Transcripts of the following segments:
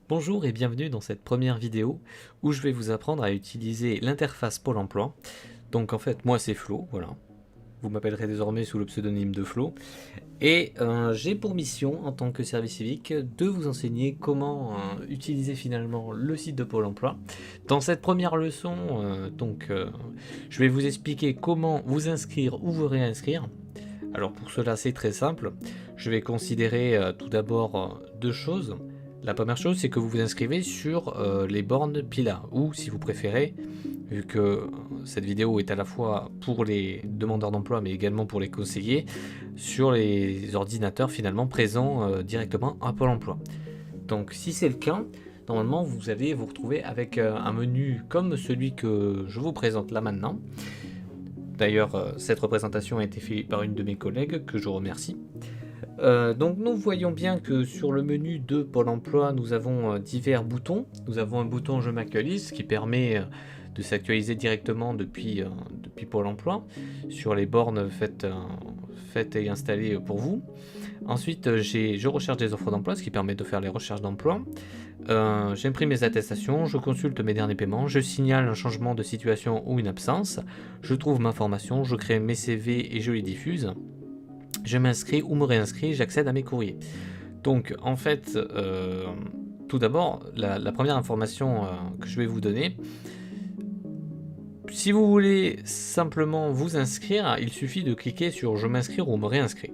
Bonjour et bienvenue dans cette première vidéo où je vais vous apprendre à utiliser l'interface Pôle emploi. Donc en fait moi c'est Flo, voilà. Vous m'appellerez désormais sous le pseudonyme de Flo. Et j'ai pour mission en tant que service civique de vous enseigner comment utiliser finalement le site de Pôle emploi. Dans cette première leçon, je vais vous expliquer comment vous inscrire ou vous réinscrire. Alors pour cela c'est très simple, je vais considérer tout d'abord deux choses. La première chose c'est que vous vous inscrivez sur les bornes PILA ou si vous préférez, vu que cette vidéo est à la fois pour les demandeurs d'emploi mais également pour les conseillers, sur les ordinateurs finalement présents directement à Pôle emploi. Donc si c'est le cas, normalement vous allez vous retrouver avec un menu comme celui que je vous présente là maintenant. D'ailleurs, cette représentation a été faite par une de mes collègues, que je remercie. Donc nous voyons bien que sur le menu de Pôle emploi, nous avons divers boutons. Nous avons un bouton Je m'actualise qui permet de s'actualiser directement depuis Pôle emploi sur les bornes faites et installées pour vous. Ensuite, je recherche des offres d'emploi, ce qui permet de faire les recherches d'emploi. J'imprime mes attestations, je consulte mes derniers paiements, je signale un changement de situation ou une absence, je trouve ma formation, je crée mes CV et je les diffuse. Je m'inscris ou me réinscris, j'accède à mes courriers. Donc en fait, tout d'abord, la première information que je vais vous donner, si vous voulez simplement vous inscrire, il suffit de cliquer sur Je m'inscrire ou me réinscrire.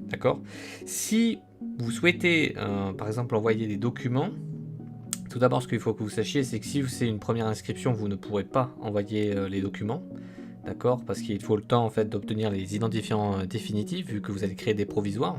D'accord? Si vous souhaitez, par exemple, envoyer des documents, tout d'abord, ce qu'il faut que vous sachiez, c'est que si c'est une première inscription, vous ne pourrez pas envoyer les documents. D'accord? Parce qu'il faut le temps en fait d'obtenir les identifiants définitifs, vu que vous allez créer des provisoires.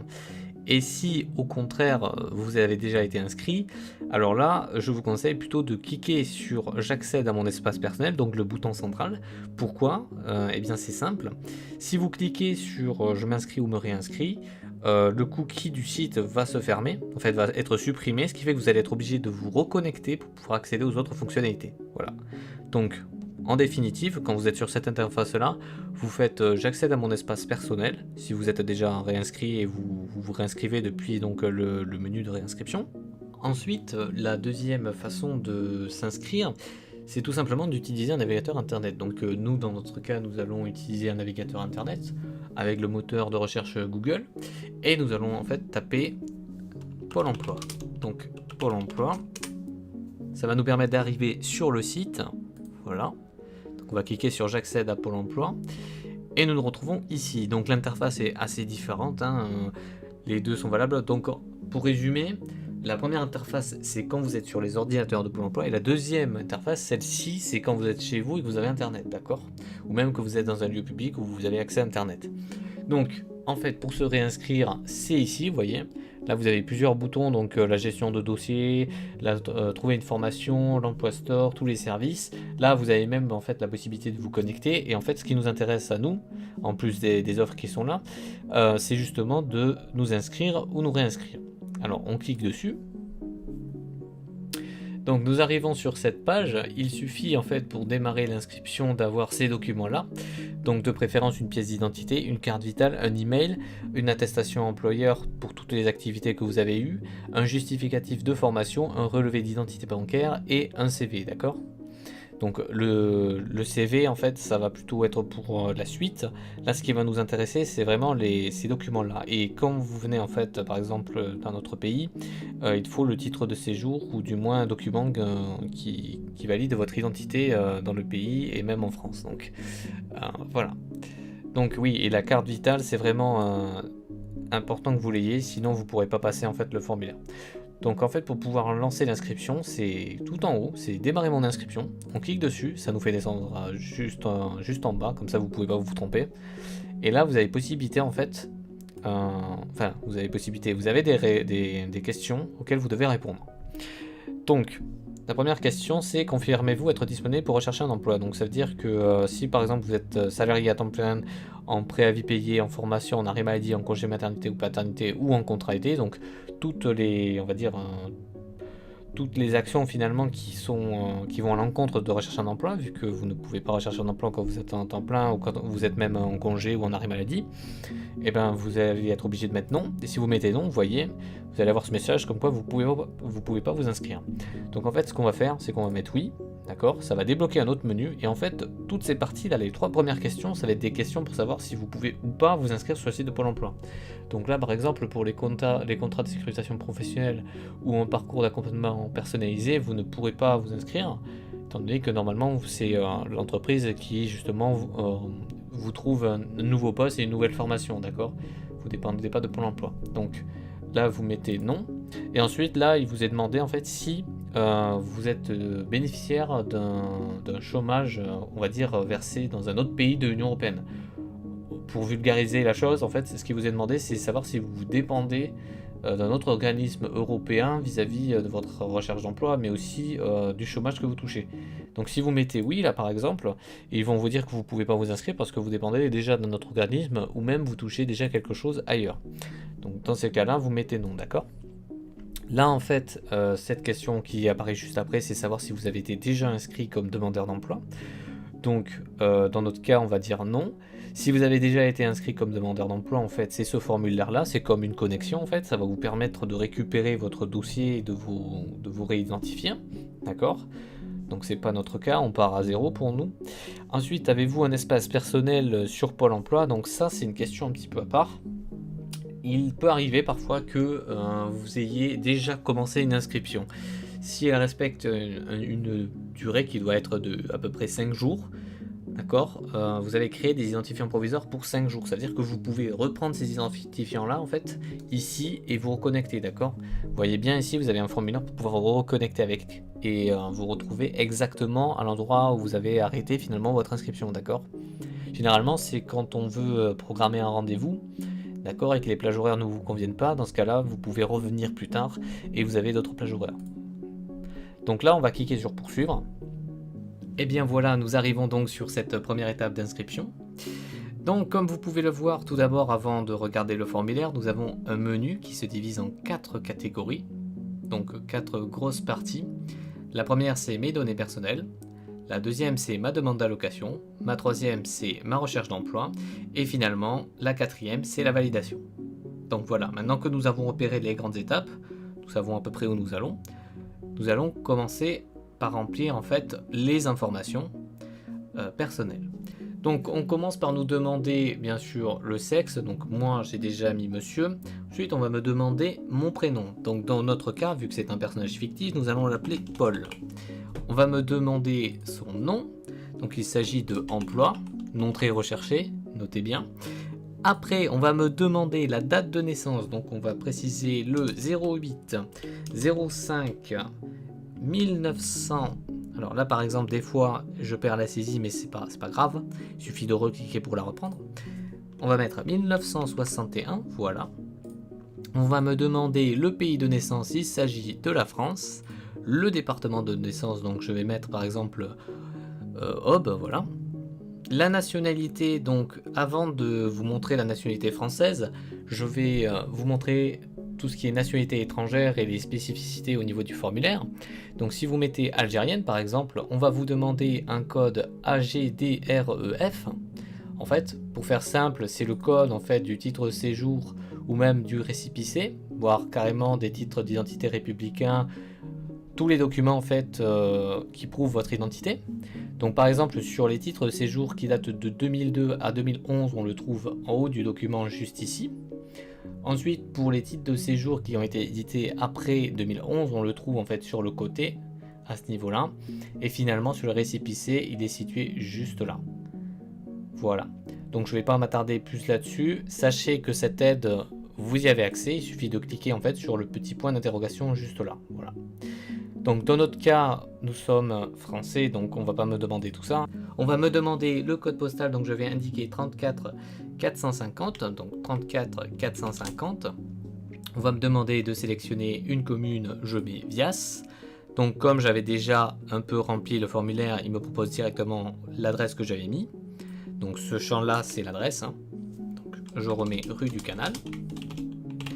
Et si au contraire vous avez déjà été inscrit, alors là je vous conseille plutôt de cliquer sur j'accède à mon espace personnel, donc le bouton central. Pourquoi? Eh bien c'est simple, si vous cliquez sur je m'inscris ou me réinscris, le cookie du site va se fermer, en fait va être supprimé, ce qui fait que vous allez être obligé de vous reconnecter pour pouvoir accéder aux autres fonctionnalités. Voilà. Donc en définitive, quand vous êtes sur cette interface-là, vous faites j'accède à mon espace personnel, si vous êtes déjà réinscrit et vous réinscrivez depuis donc, le menu de réinscription. Ensuite, la deuxième façon de s'inscrire, c'est tout simplement d'utiliser un navigateur internet. Donc nous, dans notre cas, nous allons utiliser un navigateur internet avec le moteur de recherche Google et nous allons en fait taper Pôle emploi. Donc Pôle emploi, ça va nous permettre d'arriver sur le site, voilà. On va cliquer sur j'accède à Pôle emploi et nous nous retrouvons ici. Donc l'interface est assez différente, les deux sont valables. Donc pour résumer, la première interface c'est quand vous êtes sur les ordinateurs de Pôle emploi et la deuxième interface, celle-ci, c'est quand vous êtes chez vous et que vous avez internet, d'accord? Ou même que vous êtes dans un lieu public où vous avez accès à internet. Donc en fait pour se réinscrire c'est ici, vous voyez. Là vous avez plusieurs boutons, donc la gestion de dossier, trouver une formation, l'emploi store, tous les services. Là vous avez même en fait la possibilité de vous connecter et en fait ce qui nous intéresse à nous, en plus des offres qui sont là, c'est justement de nous inscrire ou nous réinscrire. Alors on clique dessus. Donc nous arrivons sur cette page, il suffit en fait pour démarrer l'inscription d'avoir ces documents là, donc de préférence une pièce d'identité, une carte vitale, un email, une attestation employeur pour toutes les activités que vous avez eues, un justificatif de formation, un relevé d'identité bancaire et un CV, d'accord? Donc le CV en fait ça va plutôt être pour la suite. Là ce qui va nous intéresser c'est vraiment ces documents là. Et quand vous venez en fait par exemple dans notre pays, il faut le titre de séjour ou du moins un document qui valide votre identité dans le pays et même en France. Donc voilà. Donc oui, et la carte vitale c'est vraiment important que vous l'ayez, sinon vous ne pourrez pas passer en fait le formulaire. Donc en fait pour pouvoir lancer l'inscription, c'est tout en haut, c'est démarrer mon inscription. On clique dessus, ça nous fait descendre juste en bas, comme ça vous pouvez pas vous tromper. Et là vous avez possibilité en fait, vous avez des questions auxquelles vous devez répondre. Donc la première question c'est confirmez-vous être disponible pour rechercher un emploi. Donc ça veut dire que si par exemple vous êtes salarié à temps plein, en préavis payé, en formation, en arrêt maladie, en congé maternité ou paternité ou en contrat aidé, donc toutes les, on va dire, toutes les actions finalement qui vont à l'encontre de rechercher un emploi, vu que vous ne pouvez pas rechercher un emploi quand vous êtes en temps plein ou quand vous êtes même en congé ou en arrêt maladie, et ben vous allez être obligé de mettre non. Et si vous mettez non, vous voyez, vous allez avoir ce message comme quoi vous pouvez pas vous inscrire. Donc en fait, ce qu'on va faire, c'est qu'on va mettre oui, d'accord, ça va débloquer un autre menu, et en fait, toutes ces parties là, les 3 premières questions, ça va être des questions pour savoir si vous pouvez ou pas vous inscrire sur le site de Pôle emploi. Donc là, par exemple, pour les contrats de sécurisation professionnelle ou un parcours d'accompagnement personnalisé, vous ne pourrez pas vous inscrire, étant donné que normalement, c'est l'entreprise qui justement vous trouve un nouveau poste et une nouvelle formation, d'accord? Vous ne dépendez pas de Pôle emploi. Donc là, vous mettez non, et ensuite là, il vous est demandé en fait si vous êtes bénéficiaire d'un chômage, on va dire, versé dans un autre pays de l'Union européenne. Pour vulgariser la chose, en fait, ce qui vous est demandé, c'est savoir si vous dépendez d'un autre organisme européen vis-à-vis de votre recherche d'emploi, mais aussi du chômage que vous touchez. Donc si vous mettez oui, là par exemple, ils vont vous dire que vous ne pouvez pas vous inscrire parce que vous dépendez déjà d'un autre organisme, ou même vous touchez déjà quelque chose ailleurs. Donc dans ces cas-là, vous mettez non, d'accord ? Là, en fait, cette question qui apparaît juste après, c'est savoir si vous avez été déjà inscrit comme demandeur d'emploi. Donc, dans notre cas, on va dire non. Si vous avez déjà été inscrit comme demandeur d'emploi, en fait, c'est ce formulaire-là, c'est comme une connexion, en fait, ça va vous permettre de récupérer votre dossier et de vous réidentifier, d'accord ? Donc c'est pas notre cas, on part à 0 pour nous. Ensuite, avez-vous un espace personnel sur Pôle emploi ? Donc ça, c'est une question un petit peu à part. Il peut arriver parfois que vous ayez déjà commencé une inscription. Si elle respecte une durée qui doit être de à peu près 5 jours, d'accord, vous allez créer des identifiants provisoires pour 5 jours. Ça veut dire que vous pouvez reprendre ces identifiants-là, en fait, ici, et vous reconnecter, d'accord ? Vous voyez bien ici, vous avez un formulaire pour pouvoir vous reconnecter avec, et vous retrouver exactement à l'endroit où vous avez arrêté finalement votre inscription, d'accord ? Généralement, c'est quand on veut programmer un rendez-vous, d'accord, et que les plages horaires ne vous conviennent pas. Dans ce cas-là, vous pouvez revenir plus tard, et vous avez d'autres plages horaires. Donc là, on va cliquer sur poursuivre. Et bien voilà, nous arrivons donc sur cette première étape d'inscription. Donc comme vous pouvez le voir, tout d'abord, avant de regarder le formulaire, nous avons un menu qui se divise en 4 catégories, donc 4 grosses parties. La première, c'est mes données personnelles. La deuxième, c'est ma demande d'allocation. Ma troisième, c'est ma recherche d'emploi. Et finalement, la quatrième, c'est la validation. Donc voilà, maintenant que nous avons repéré les grandes étapes, nous savons à peu près où nous allons commencer par remplir en fait les informations personnelles. Donc on commence par nous demander bien sûr le sexe, donc moi j'ai déjà mis monsieur. Ensuite on va me demander mon prénom, donc dans notre cas, vu que c'est un personnage fictif, nous allons l'appeler Paul. On va me demander son nom, donc il s'agit de emploi, nom très recherché, notez bien. Après, on va me demander la date de naissance, donc on va préciser le 08 05 1900. Alors là, par exemple, des fois, je perds la saisie, mais c'est pas grave. Il suffit de recliquer pour la reprendre. On va mettre 1961, voilà. On va me demander le pays de naissance, il s'agit de la France. Le département de naissance, donc je vais mettre par exemple Aube, voilà. La nationalité, donc avant de vous montrer la nationalité française, je vais vous montrer tout ce qui est nationalité étrangère et les spécificités au niveau du formulaire. Donc si vous mettez algérienne par exemple, on va vous demander un code AGDREF. En fait, pour faire simple, c'est le code en fait du titre de séjour ou même du récépissé, voire carrément des titres d'identité républicains, tous les documents en fait qui prouvent votre identité. Donc par exemple sur les titres de séjour qui datent de 2002 à 2011, on le trouve en haut du document juste ici. Ensuite pour les titres de séjour qui ont été édités après 2011, on le trouve en fait sur le côté à ce niveau-là. Et finalement sur le récépissé, il est situé juste là. Voilà. Donc je ne vais pas m'attarder plus là-dessus. Sachez que cette aide, vous y avez accès. Il suffit de cliquer en fait sur le petit point d'interrogation juste là. Voilà. Donc dans notre cas, nous sommes français, donc on va pas me demander tout ça. On va me demander le code postal, donc je vais indiquer 34 450, donc 34 450. On va me demander de sélectionner une commune, je mets Vias. Donc comme j'avais déjà un peu rempli le formulaire, il me propose directement l'adresse que j'avais mis. Donc ce champ-là, c'est l'adresse. Donc je remets rue du Canal.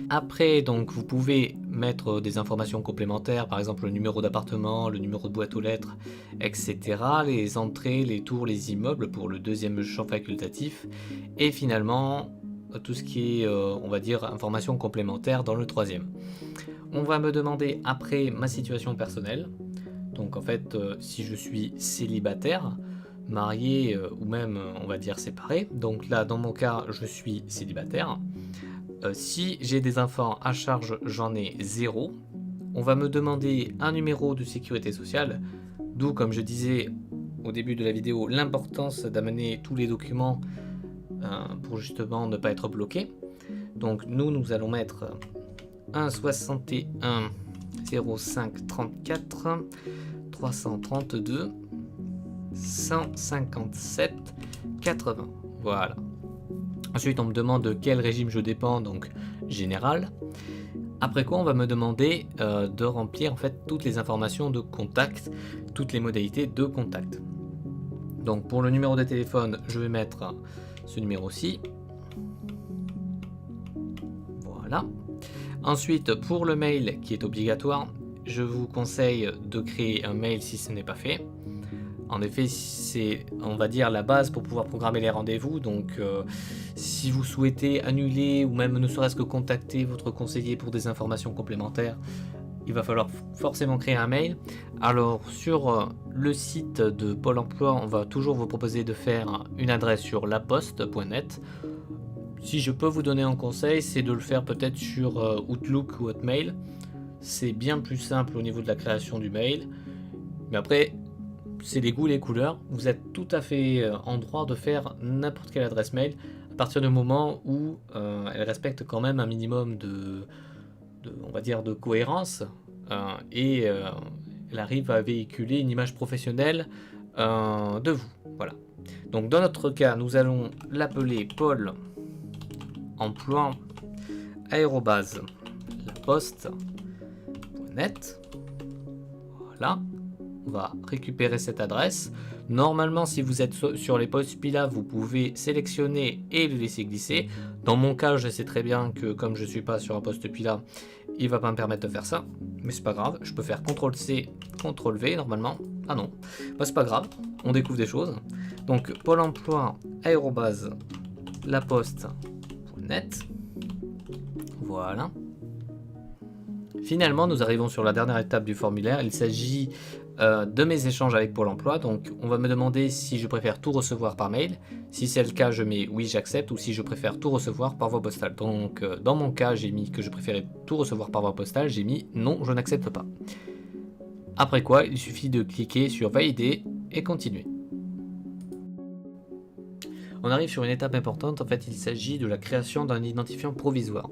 Après, donc vous pouvez mettre des informations complémentaires, par exemple le numéro d'appartement, le numéro de boîte aux lettres, etc. Les entrées, les tours, les immeubles pour le deuxième champ facultatif. Et finalement, tout ce qui est, on va dire, informations complémentaires dans le troisième. On va me demander après ma situation personnelle. Donc en fait, si je suis célibataire, marié ou même, on va dire, séparé. Donc là, dans mon cas, je suis célibataire. Si j'ai des enfants à charge, j'en ai 0. On va me demander un numéro de sécurité sociale, d'où, comme je disais au début de la vidéo, l'importance d'amener tous les documents pour justement ne pas être bloqué. Donc nous allons mettre 161 05 34 332 157 80. Voilà. Ensuite, on me demande de quel régime je dépends, donc général. Après quoi, on va me demander de remplir en fait toutes les informations de contact, toutes les modalités de contact. Donc pour le numéro de téléphone, je vais mettre ce numéro-ci. Voilà. Ensuite, pour le mail qui est obligatoire, je vous conseille de créer un mail si ce n'est pas fait. En effet, c'est, on va dire, la base pour pouvoir programmer les rendez-vous. Donc, si vous souhaitez annuler ou même ne serait-ce que contacter votre conseiller pour des informations complémentaires, il va falloir forcément créer un mail. Alors, sur le site de Pôle emploi, on va toujours vous proposer de faire une adresse sur laposte.net. Si je peux vous donner un conseil, c'est de le faire peut-être sur Outlook ou Hotmail. C'est bien plus simple au niveau de la création du mail. Mais après, c'est les goûts, les couleurs. Vous êtes tout à fait en droit de faire n'importe quelle adresse mail à partir du moment où elle respecte quand même un minimum on va dire, de cohérence et elle arrive à véhiculer une image professionnelle de vous. Voilà. Donc dans notre cas, nous allons l'appeler Pôle emploi @laposte.net. Voilà. On va récupérer cette adresse. Normalement, si vous êtes sur les postes Pila, vous pouvez sélectionner et le laisser glisser. Dans mon cas, je sais très bien que comme je ne suis pas sur un poste Pila, il ne va pas me permettre de faire ça. Mais c'est pas grave, je peux faire CTRL-C, CTRL-V normalement. Ah non, bah, c'est pas grave, on découvre des choses. Donc, Pôle emploi @laposte.net. Voilà. Finalement, nous arrivons sur la dernière étape du formulaire. Il s'agit de mes échanges avec Pôle emploi. Donc, on va me demander si je préfère tout recevoir par mail. Si c'est le cas, je mets oui, j'accepte, ou si je préfère tout recevoir par voie postale. Donc, dans mon cas, j'ai mis que je préférais tout recevoir par voie postale. J'ai mis non, je n'accepte pas. Après quoi, il suffit de cliquer sur valider et continuer. On arrive sur une étape importante. En fait, il s'agit de la création d'un identifiant provisoire.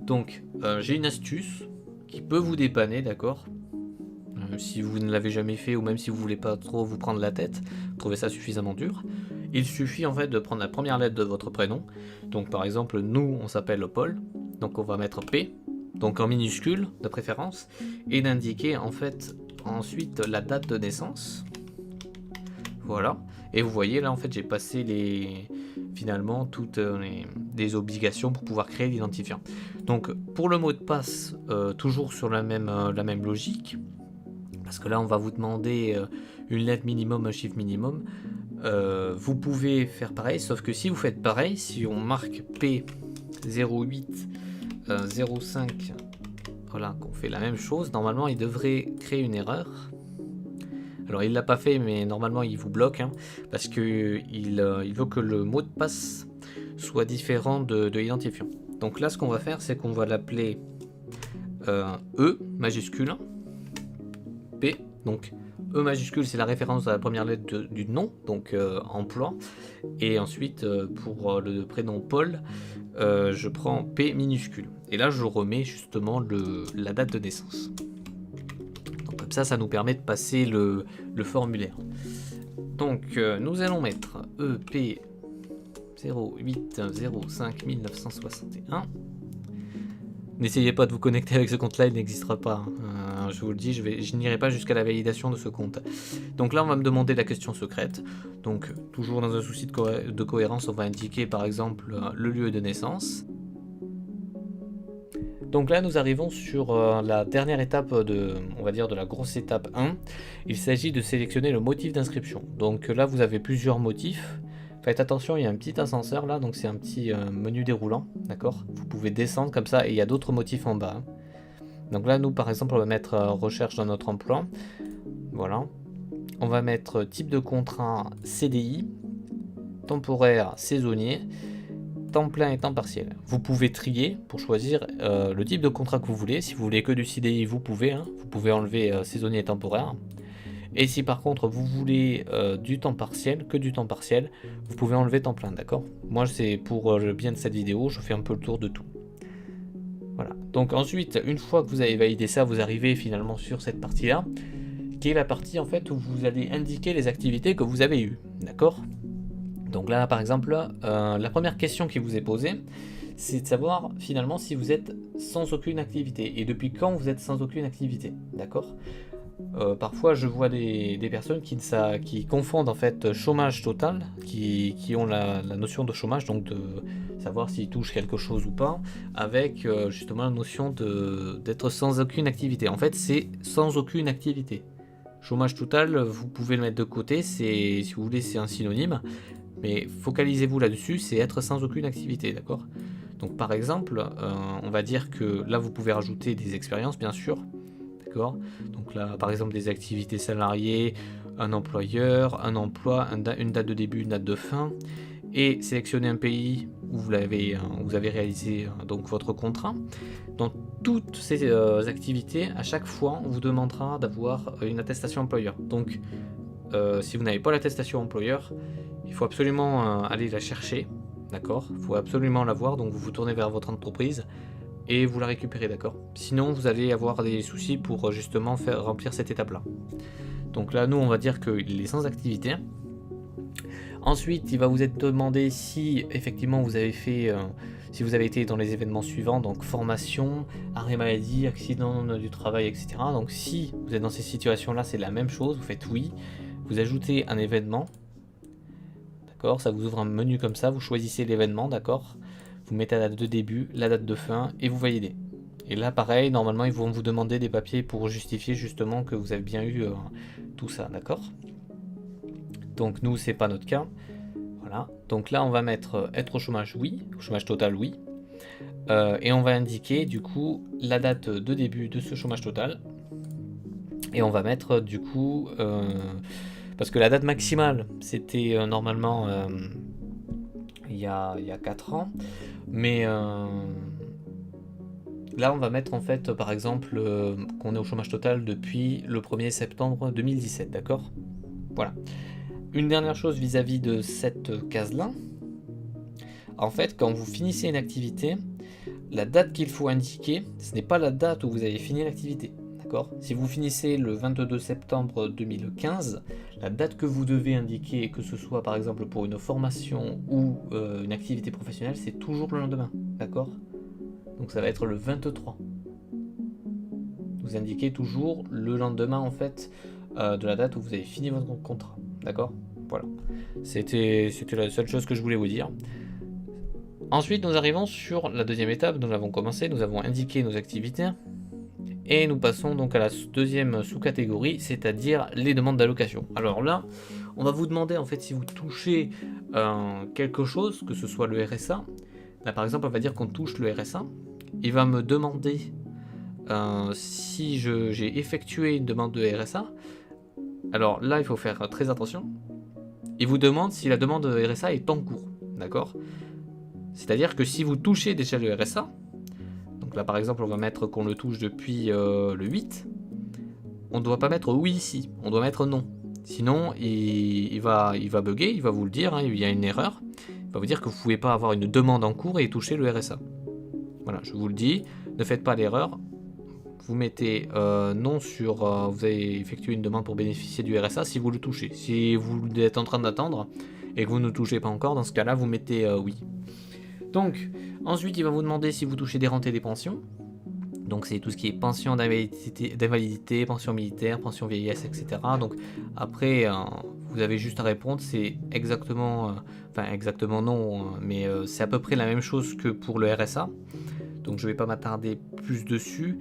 Donc, j'ai une astuce qui peut vous dépanner, d'accord ? Si vous ne l'avez jamais fait ou même si vous voulez pas trop vous prendre la tête, trouvez ça suffisamment dur. Il suffit en fait de prendre la première lettre de votre prénom. Donc par exemple, nous on s'appelle Paul, donc on va mettre P, donc en minuscule de préférence, et d'indiquer en fait ensuite la date de naissance. Voilà. Et vous voyez là en fait j'ai passé finalement toutes les obligations pour pouvoir créer l'identifiant. Donc pour le mot de passe, toujours sur la même logique. Parce que là, on va vous demander une lettre minimum, un chiffre minimum. Vous pouvez faire pareil, sauf que si vous faites pareil, si on marque P08 05, voilà, qu'on fait la même chose, normalement, il devrait créer une erreur. Alors, il l'a pas fait, mais normalement, il vous bloque, hein, parce que il veut que le mot de passe soit différent de l'identifiant. Donc là, ce qu'on va faire, c'est qu'on va l'appeler E majuscule. P, donc E majuscule c'est la référence à la première lettre du nom, donc emploi, et ensuite pour le prénom Paul, je prends P minuscule, et là je remets justement la date de naissance. Donc comme ça nous permet de passer le formulaire. Donc nous allons mettre EP 08 05 1961. N'essayez pas de vous connecter avec ce compte-là, il n'existera pas. Je vous le dis, je n'irai pas jusqu'à la validation de ce compte. Donc là, on va me demander la question secrète. Donc, toujours dans un souci de cohérence, on va indiquer par exemple le lieu de naissance. Donc là, nous arrivons sur la dernière étape on va dire de la grosse étape 1. Il s'agit de sélectionner le motif d'inscription. Donc là, vous avez plusieurs motifs. Faites attention, il y a un petit ascenseur là, donc c'est un petit menu déroulant, d'accord? Vous pouvez descendre comme ça et il y a d'autres motifs en bas, hein. Donc là, nous, par exemple, on va mettre recherche dans notre emploi. Voilà. On va mettre type de contrat CDI, temporaire, saisonnier, temps plein et temps partiel. Vous pouvez trier pour choisir le type de contrat que vous voulez. Si vous voulez que du CDI, vous pouvez, hein. Vous pouvez enlever saisonnier et temporaire. Et si par contre vous voulez du temps partiel, que du temps partiel, vous pouvez enlever temps plein, d'accord? Moi, c'est pour le bien de cette vidéo, je fais un peu le tour de tout. Voilà. Donc ensuite, une fois que vous avez validé ça, vous arrivez finalement sur cette partie-là, qui est la partie en fait où vous allez indiquer les activités que vous avez eues, d'accord? Donc là, par exemple, la première question qui vous est posée, c'est de savoir finalement si vous êtes sans aucune activité et depuis quand vous êtes sans aucune activité, d'accord? Parfois, je vois des personnes qui confondent en fait chômage total, qui ont la notion de chômage, donc de savoir s'ils touchent quelque chose ou pas, avec justement la notion d'être sans aucune activité. En fait, c'est sans aucune activité. Chômage total, vous pouvez le mettre de côté, si vous voulez, c'est un synonyme, mais focalisez-vous là-dessus, c'est être sans aucune activité, d'accord? Donc par exemple, on va dire que là, vous pouvez rajouter des expériences, bien sûr. Donc là, par exemple, des activités salariées, un employeur, un emploi, une date de début, une date de fin, et sélectionner un pays où vous avez réalisé donc votre contrat. Dans toutes ces activités, à chaque fois, on vous demandera d'avoir une attestation employeur. Donc, si vous n'avez pas l'attestation employeur, il faut absolument aller la chercher, d'accord? Il faut absolument l'avoir, donc vous vous tournez vers votre entreprise et vous la récupérez, d'accord? Sinon, vous allez avoir des soucis pour justement remplir cette étape-là. Donc là, nous, on va dire qu'il est sans activité. Ensuite, il va vous être demandé si effectivement vous avez fait, si vous avez été dans les événements suivants, donc formation, arrêt maladie, accident du travail, etc. Donc si vous êtes dans ces situations-là, c'est la même chose, vous faites oui, vous ajoutez un événement, d'accord? Ça vous ouvre un menu comme ça, vous choisissez l'événement, d'accord? Vous mettez la date de début, la date de fin et vous validez. Et là pareil, normalement ils vont vous demander des papiers pour justifier justement que vous avez bien eu tout ça, d'accord? Donc nous c'est pas notre cas. Voilà. Donc là on va mettre être au chômage oui, au chômage total oui. Et on va indiquer du coup la date de début de ce chômage total. Et on va mettre du coup parce que la date maximale c'était normalement il y a 4 ans. Mais là, on va mettre en fait, par exemple, qu'on est au chômage total depuis le 1er septembre 2017, d'accord? Voilà. Une dernière chose vis-à-vis de cette case-là. En fait, quand vous finissez une activité, la date qu'il faut indiquer, ce n'est pas la date où vous avez fini l'activité, d'accord? Si vous finissez le 22 septembre 2015, la date que vous devez indiquer, que ce soit par exemple pour une formation ou une activité professionnelle, c'est toujours le lendemain, d'accord? Donc ça va être le 23. Vous indiquez toujours le lendemain en fait de la date où vous avez fini votre contrat, d'accord? Voilà. C'était la seule chose que je voulais vous dire. Ensuite, nous arrivons sur la deuxième étape. Nous avons commencé, nous avons indiqué nos activités. Et nous passons donc à la deuxième sous-catégorie, c'est-à-dire les demandes d'allocation. Alors là, on va vous demander en fait si vous touchez quelque chose, que ce soit le RSA. Là par exemple, on va dire qu'on touche le RSA. Il va me demander si j'ai effectué une demande de RSA. Alors là, il faut faire très attention. Il vous demande si la demande de RSA est en cours, d'accord? C'est-à-dire que si vous touchez déjà le RSA, donc là par exemple on va mettre qu'on le touche depuis le 8, on ne doit pas mettre oui ici, on doit mettre non. Sinon il va bugger, il va vous le dire, hein, il y a une erreur, il va vous dire que vous ne pouvez pas avoir une demande en cours et toucher le RSA. Voilà, je vous le dis, ne faites pas l'erreur, vous mettez non sur vous avez effectué une demande pour bénéficier du RSA si vous le touchez. Si vous êtes en train d'attendre et que vous ne touchez pas encore, dans ce cas-là vous mettez oui. Donc, ensuite, il va vous demander si vous touchez des rentes et des pensions. Donc, c'est tout ce qui est pension d'invalidité, pension militaire, pension vieillesse, etc. Donc, après, vous avez juste à répondre. C'est exactement, enfin, exactement non, mais c'est à peu près la même chose que pour le RSA. donc je ne vais pas m'attarder plus dessus.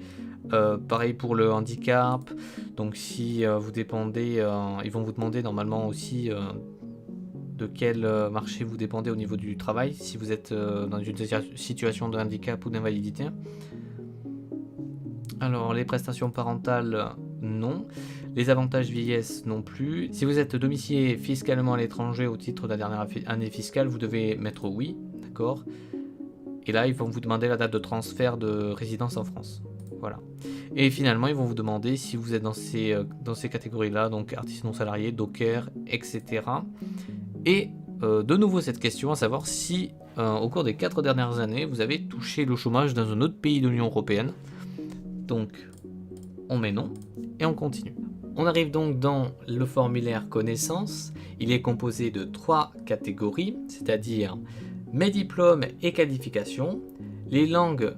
Pareil pour le handicap, donc si vous dépendez, ils vont vous demander normalement aussi de quel marché vous dépendez au niveau du travail, si vous êtes dans une situation de handicap ou d'invalidité. Alors les prestations parentales, non. Les avantages vieillesse non plus. Si vous êtes domicilié fiscalement à l'étranger au titre de la dernière année fiscale, vous devez mettre oui, d'accord. Et là, ils vont vous demander la date de transfert de résidence en France. Voilà. Et finalement, ils vont vous demander si vous êtes dans ces catégories-là, donc artistes non salariés, docker, etc. Et de nouveau cette question, à savoir si au cours des 4 dernières années, vous avez touché le chômage dans un autre pays de l'Union européenne. Donc, on met non et on continue. On arrive donc dans le formulaire connaissances. Il est composé de 3 catégories, c'est-à-dire mes diplômes et qualifications, les langues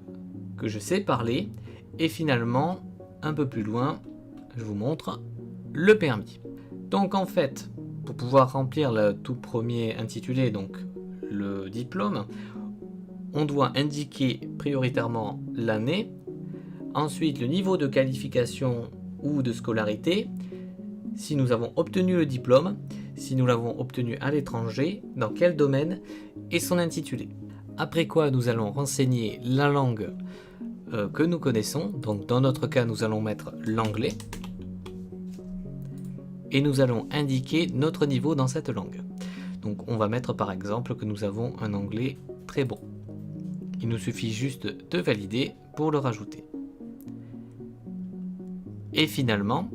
que je sais parler, et finalement, un peu plus loin, je vous montre le permis. Donc en fait, pour pouvoir remplir le tout premier intitulé, donc le diplôme, on doit indiquer prioritairement l'année, ensuite le niveau de qualification ou de scolarité, si nous avons obtenu le diplôme, si nous l'avons obtenu à l'étranger, dans quel domaine, et son intitulé. Après quoi, nous allons renseigner la langue que nous connaissons, donc dans notre cas, nous allons mettre l'anglais, et nous allons indiquer notre niveau dans cette langue. Donc on va mettre par exemple que nous avons un anglais très bon. Il nous suffit juste de valider pour le rajouter. Et finalement,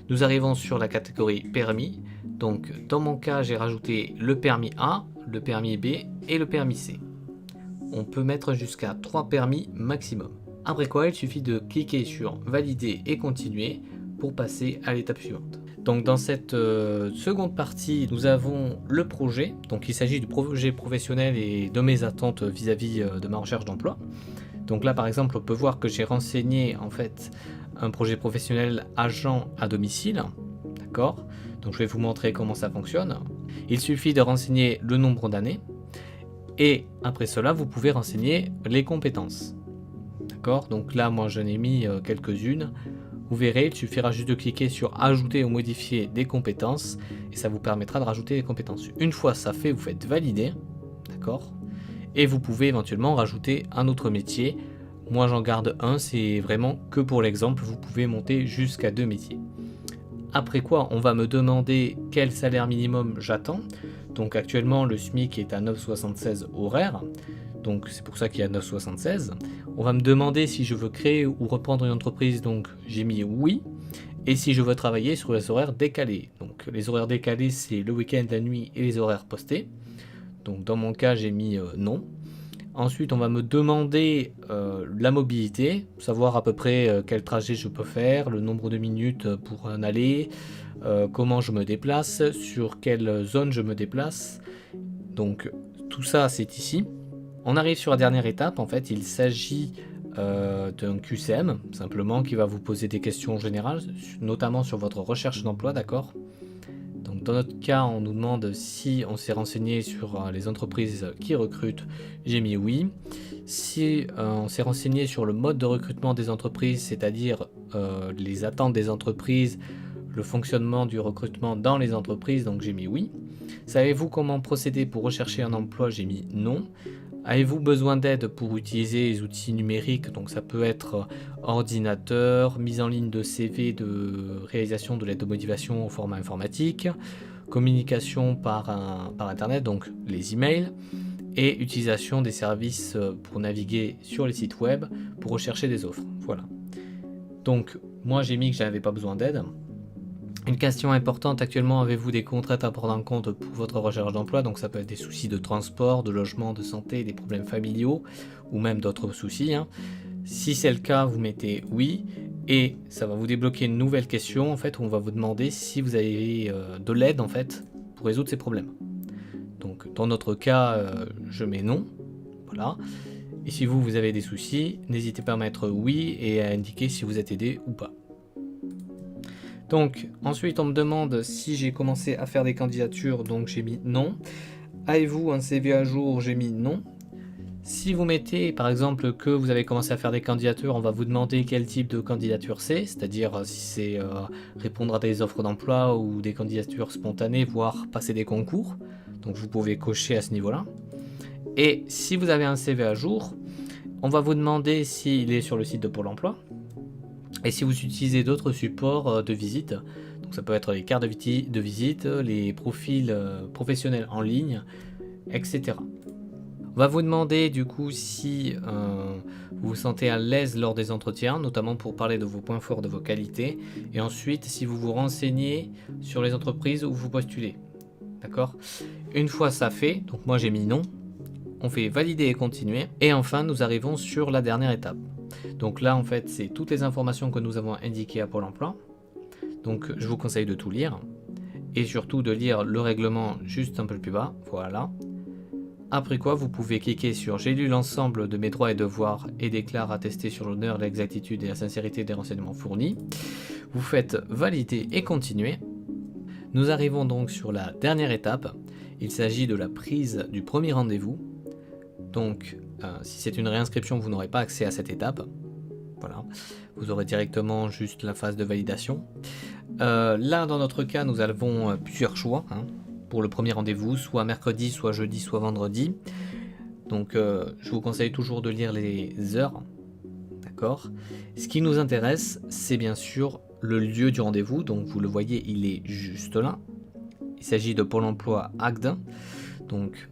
nous arrivons sur la catégorie permis. Donc dans mon cas, j'ai rajouté le permis A, le permis B et le permis C. On peut mettre jusqu'à 3 permis maximum. Après quoi, il suffit de cliquer sur valider et continuer pour passer à l'étape suivante. Donc dans cette seconde partie, nous avons le projet. Donc il s'agit du projet professionnel et de mes attentes vis-à-vis de ma recherche d'emploi. Donc là par exemple, on peut voir que j'ai renseigné en fait un projet professionnel agent à domicile. D'accord ? Donc je vais vous montrer comment ça fonctionne. Il suffit de renseigner le nombre d'années et après cela, vous pouvez renseigner les compétences. D'accord ? Donc là, moi j'en ai mis quelques-unes. Vous verrez, il suffira juste de cliquer sur ajouter ou modifier des compétences et ça vous permettra de rajouter des compétences. Une fois ça fait, vous faites valider, d'accord ? Et vous pouvez éventuellement rajouter un autre métier. Moi j'en garde un, c'est vraiment que pour l'exemple, vous pouvez monter jusqu'à 2 métiers. Après quoi, on va me demander quel salaire minimum j'attends. Donc actuellement, le SMIC est à 9,76 horaires. Donc c'est pour ça qu'il y a 9,76. On va me demander si je veux créer ou reprendre une entreprise, donc j'ai mis oui. Et si je veux travailler sur les horaires décalés. Donc les horaires décalés, c'est le week-end, la nuit et les horaires postés. Donc dans mon cas, j'ai mis non. Ensuite, on va me demander la mobilité, savoir à peu près quel trajet je peux faire, le nombre de minutes pour un aller, comment je me déplace, sur quelle zone je me déplace. Donc tout ça, c'est ici. On arrive sur la dernière étape, en fait, il s'agit d'un QCM, simplement, qui va vous poser des questions générales, notamment sur votre recherche d'emploi, d'accord ? Donc dans notre cas, on nous demande si on s'est renseigné sur les entreprises qui recrutent, j'ai mis oui. Si on s'est renseigné sur le mode de recrutement des entreprises, c'est-à-dire les attentes des entreprises, le fonctionnement du recrutement dans les entreprises, donc j'ai mis oui. Savez-vous comment procéder pour rechercher un emploi, j'ai mis non. Avez-vous besoin d'aide pour utiliser les outils numériques? Donc ça peut être ordinateur, mise en ligne de CV, de réalisation de l'aide de motivation au format informatique, communication par internet, donc les emails, et utilisation des services pour naviguer sur les sites web pour rechercher des offres. Voilà. Donc moi j'ai mis que je n'avais pas besoin d'aide. Une question importante actuellement, avez-vous des contraintes à prendre en compte pour votre recherche d'emploi? Donc ça peut être des soucis de transport, de logement, de santé, des problèmes familiaux ou même d'autres soucis. Si c'est le cas, vous mettez oui et ça va vous débloquer une nouvelle question en fait où on va vous demander si vous avez de l'aide en fait pour résoudre ces problèmes. Donc dans notre cas, je mets non. Voilà. Et si vous avez des soucis, n'hésitez pas à mettre oui et à indiquer si vous êtes aidé ou pas. Donc ensuite on me demande si j'ai commencé à faire des candidatures, donc j'ai mis non. Avez-vous un CV à jour? J'ai mis non. Si vous mettez par exemple que vous avez commencé à faire des candidatures, on va vous demander quel type de candidature c'est-à-dire si c'est répondre à des offres d'emploi ou des candidatures spontanées, voire passer des concours. Donc vous pouvez cocher à ce niveau-là. Et si vous avez un CV à jour, on va vous demander s'il est sur le site de Pôle emploi et si vous utilisez d'autres supports de visite. Donc ça peut être les cartes de visite, les profils professionnels en ligne, etc. On va vous demander du coup si vous vous sentez à l'aise lors des entretiens, notamment pour parler de vos points forts, de vos qualités, et ensuite si vous vous renseignez sur les entreprises où vous postulez. D'accord? Une fois ça fait, donc moi j'ai mis non, on fait valider et continuer, et enfin nous arrivons sur la dernière étape. Donc là en fait c'est toutes les informations que nous avons indiquées à Pôle emploi, donc je vous conseille de tout lire, et surtout de lire le règlement juste un peu plus bas, voilà. Après quoi, vous pouvez cliquer sur « J'ai lu l'ensemble de mes droits et devoirs et déclare attester sur l'honneur, l'exactitude et la sincérité des renseignements fournis ». Vous faites « Valider et continuer ». Nous arrivons donc sur la dernière étape. Il s'agit de la prise du premier rendez-vous. Donc, si c'est une réinscription, vous n'aurez pas accès à cette étape. Voilà, vous aurez directement juste la phase de validation. Là, dans notre cas, nous avons plusieurs choix. Pour le premier rendez-vous, soit mercredi, soit jeudi, soit vendredi. Donc je vous conseille toujours de lire les heures. D'accord. Ce qui nous intéresse, c'est bien sûr le lieu du rendez-vous. Donc vous le voyez, il est juste là. Il s'agit de Pôle emploi Agde. Donc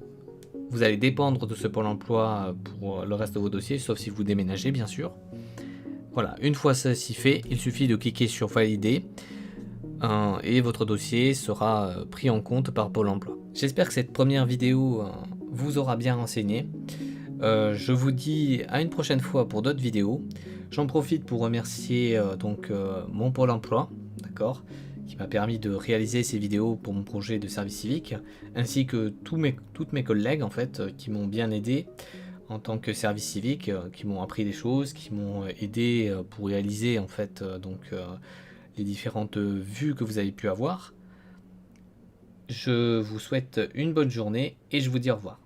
vous allez dépendre de ce Pôle emploi pour le reste de vos dossiers, sauf si vous déménagez bien sûr. Voilà, une fois ceci fait, il suffit de cliquer sur valider. Et votre dossier sera pris en compte par Pôle emploi. J'espère que cette première vidéo vous aura bien renseigné. Je vous dis à une prochaine fois pour d'autres vidéos. J'en profite pour remercier mon Pôle emploi, d'accord, qui m'a permis de réaliser ces vidéos pour mon projet de service civique, ainsi que toutes mes collègues en fait qui m'ont bien aidé en tant que service civique, qui m'ont appris des choses, qui m'ont aidé pour réaliser en fait les différentes vues que vous avez pu avoir. Je vous souhaite une bonne journée et je vous dis au revoir.